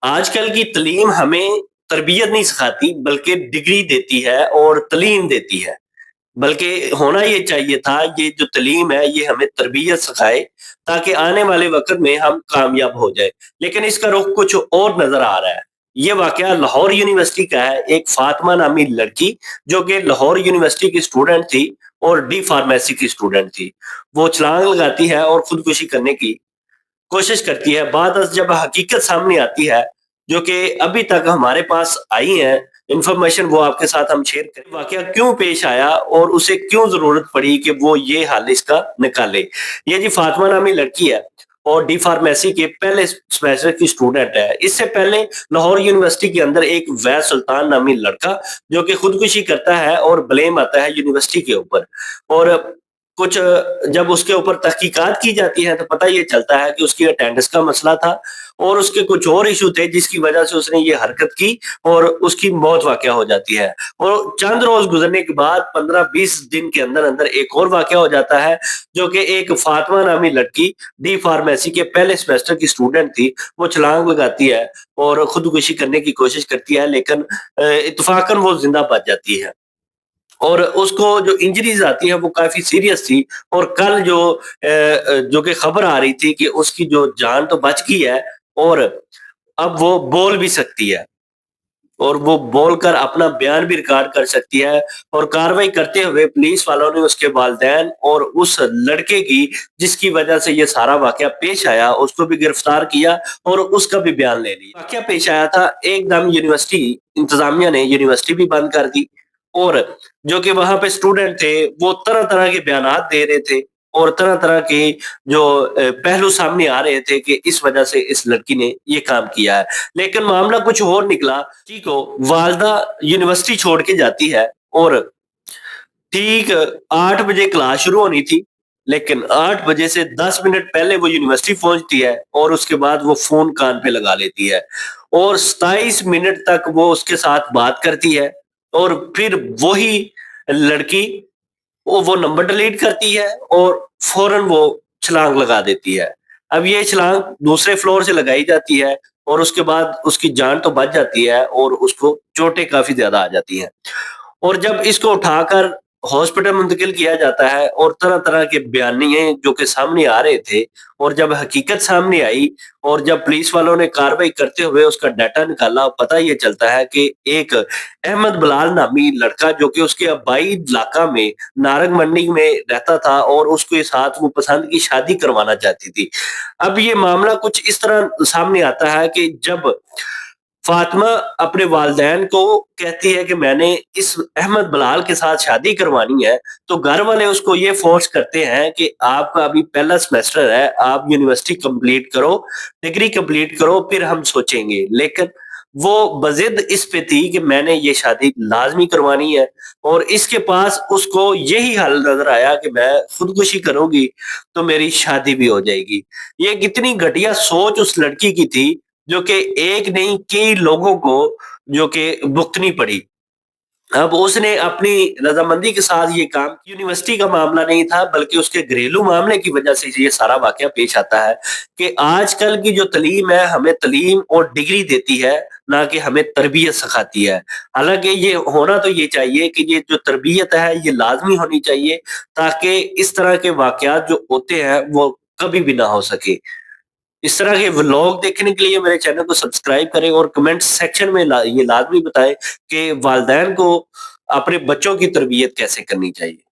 آج کل کی تعلیم ہمیں تربیت نہیں سکھاتی بلکہ ڈگری دیتی ہے اور تعلیم دیتی ہے۔ بلکہ ہونا یہ چاہیے تھا یہ جو تعلیم ہے یہ ہمیں تربیت سکھائے تاکہ آنے والے وقت میں ہم کامیاب ہو جائے، لیکن اس کا رخ کچھ اور نظر آ رہا ہے۔ یہ واقعہ لاہور یونیورسٹی کا ہے۔ ایک فاطمہ نامی لڑکی جو کہ لاہور یونیورسٹی کی اسٹوڈنٹ تھی اور ڈی فارمیسی کی اسٹوڈنٹ تھی، وہ چھلانگ لگاتی ہے اور خودکشی کرنے کی کوشش کرتی ہے۔ بعد از جب حقیقت سامنے آتی ہے جو کہ ابھی تک ہمارے پاس آئی ہے انفارمیشن، وہ آپ کے ساتھ ہم شیئر کریں، واقعہ کیوں پیش آیا اور اسے کیوں ضرورت پڑی کہ وہ یہ حل اس کا نکالے۔ یہ جی فاطمہ نامی لڑکی ہے اور ڈی فارمیسی کے پہلے سیمیسٹر کی اسٹوڈنٹ ہے۔ اس سے پہلے لاہور یونیورسٹی کے اندر ایک وید سلطان نامی لڑکا جو کہ خودکشی کرتا ہے اور بلیم آتا ہے یونیورسٹی کے اوپر، اور کچھ جب اس کے اوپر تحقیقات کی جاتی ہے تو پتہ یہ چلتا ہے کہ اس کی اٹینڈنس کا مسئلہ تھا اور اس کے کچھ اور ایشو تھے جس کی وجہ سے اس نے یہ حرکت کی اور اس کی موت واقع ہو جاتی ہے۔ اور چند روز گزرنے کے بعد 15-20 دن کے اندر اندر ایک اور واقعہ ہو جاتا ہے جو کہ ایک فاطمہ نامی لڑکی ڈی فارمیسی کے پہلے سیمیسٹر کی اسٹوڈنٹ تھی، وہ چھلانگ لگاتی ہے اور خودکشی کرنے کی کوشش کرتی ہے، لیکن اتفاقاً وہ زندہ بچ جاتی ہے اور اس کو جو انجریز آتی ہیں وہ کافی سیریس تھی۔ اور کل جو کہ خبر آ رہی تھی کہ اس کی جو جان تو بچ گئی ہے اور اب وہ بول بھی سکتی ہے اور وہ بول کر اپنا بیان بھی ریکارڈ کر سکتی ہے، اور کاروائی کرتے ہوئے پولیس والوں نے اس کے والدین اور اس لڑکے کی جس کی وجہ سے یہ سارا واقعہ پیش آیا اس کو بھی گرفتار کیا اور اس کا بھی بیان لے لیا۔ واقعہ پیش آیا تھا ایک دم یونیورسٹی انتظامیہ نے یونیورسٹی بھی بند کر دی، اور جو کہ وہاں پہ اسٹوڈنٹ تھے وہ طرح طرح کے بیانات دے رہے تھے اور طرح طرح کے جو پہلو سامنے آ رہے تھے کہ اس وجہ سے اس لڑکی نے یہ کام کیا ہے، لیکن معاملہ کچھ اور نکلا۔ جی کو والدہ یونیورسٹی چھوڑ کے جاتی ہے اور ٹھیک 8 بجے کلاس شروع ہونی تھی، لیکن 8 بجے سے 10 منٹ پہلے وہ یونیورسٹی پہنچتی ہے اور اس کے بعد وہ فون کان پہ لگا لیتی ہے اور 27 منٹ تک وہ اس کے ساتھ بات کرتی ہے، اور پھر وہی لڑکی وہ نمبر ڈیلیٹ کرتی ہے اور فوراً وہ چھلانگ لگا دیتی ہے۔ اب یہ چھلانگ دوسرے فلور سے لگائی جاتی ہے اور اس کے بعد اس کی جان تو بچ جاتی ہے اور اس کو چوٹیں کافی زیادہ آ جاتی ہیں، اور جب اس کو اٹھا کر ہاسپٹل منتقل کیا جاتا ہے اور طرح طرح کے بیانیے جو کہ سامنے آ رہے تھے، اور جب حقیقت سامنے آئی اور جب پولیس والوں نے کاروائی کرتے ہوئے اس کا ڈیٹا نکالا، پتہ یہ چلتا ہے کہ ایک احمد بلال نامی لڑکا جو کہ اس کے آبائی علاقہ میں نارنگ منڈی میں رہتا تھا اور اس کے ساتھ وہ پسند کی شادی کروانا چاہتی تھی۔ اب یہ معاملہ کچھ اس طرح سامنے آتا ہے کہ جب فاطمہ اپنے والدین کو کہتی ہے کہ میں نے اس احمد بلال کے ساتھ شادی کروانی ہے، تو گھر والے اس کو یہ فورس کرتے ہیں کہ آپ کا ابھی پہلا سیمیسٹر ہے، آپ یونیورسٹی کمپلیٹ کرو، ڈگری کمپلیٹ کرو، پھر ہم سوچیں گے۔ لیکن وہ بضد اس پہ تھی کہ میں نے یہ شادی لازمی کروانی ہے، اور اس کے پاس اس کو یہی حل نظر آیا کہ میں خودکشی کروں گی تو میری شادی بھی ہو جائے گی۔ یہ کتنی گھٹیا سوچ اس لڑکی کی تھی جو کہ ایک نہیں کئی لوگوں کو جو کہ بھگتنی پڑی۔ اب اس نے اپنی رضامندی کے ساتھ یہ کام، یونیورسٹی کا معاملہ نہیں تھا بلکہ اس کے گھریلو معاملے کی وجہ سے یہ سارا واقعہ پیش آتا ہے کہ آج کل کی جو تعلیم ہے ہمیں تعلیم اور ڈگری دیتی ہے، نہ کہ ہمیں تربیت سکھاتی ہے۔ حالانکہ یہ ہونا تو یہ چاہیے کہ یہ جو تربیت ہے یہ لازمی ہونی چاہیے تاکہ اس طرح کے واقعات جو ہوتے ہیں وہ کبھی بھی نہ ہو سکے۔ اس طرح کے ولاگ دیکھنے کے لیے میرے چینل کو سبسکرائب کریں اور کمنٹ سیکشن میں یہ لازمی بتائیں کہ والدین کو اپنے بچوں کی تربیت کیسے کرنی چاہیے۔